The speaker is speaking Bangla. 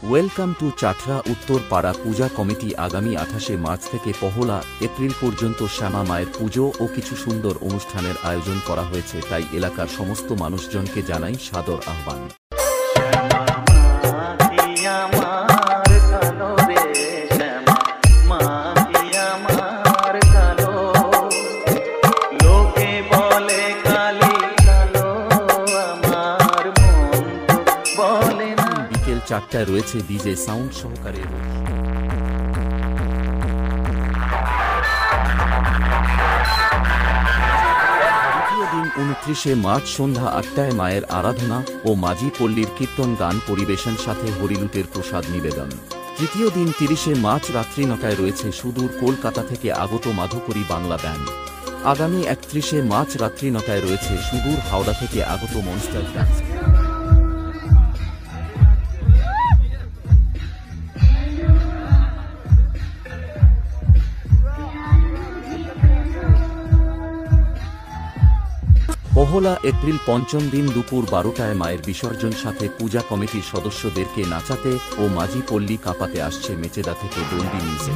ওয়েলকাম টু চাটরা উত্তর পাড়া পূজা কমিটি আগামী 28শে মার্চ থেকে 1 এপ্রিল পর্যন্ত শ্যামা মায়ের পুজো ও কিছু সুন্দর অনুষ্ঠানের আয়োজন করা হয়েছে, তাই এলাকার সমস্ত মানুষজনকে জানাই সাদর আহ্বান। বিকেল 4টায় রয়েছে ডিজে সাউন্ড সহকারে। দ্বিতীয় দিন 29শে মার্চ সন্ধ্যা 8টায় মায়ের আরাধনা ও মাঝি পল্লীর কীর্তন গান পরিবেশন সাথে হরিলুটের প্রসাদ নিবেদন। তৃতীয় দিন 30শে মার্চ রাত্রি 9টায় রয়েছে সুদূর কলকাতা থেকে আগত মাধুকরী বাংলা ব্যান্ড। আগামী 31শে মার্চ রাত্রি 9টায় রয়েছে সুদূর হাওড়া থেকে আগত মনস্টার ডান্স। পহলা এপ্রিল পঞ্চম দিন দুপুর 12টায় মায়ের বিসর্জন সাথে পূজা কমিটির সদস্যদেরকে নাচাতে ও মাঝি পল্লী কাঁপাতে আসছে মেচেদা থেকে দণ্ডি মিউজিক।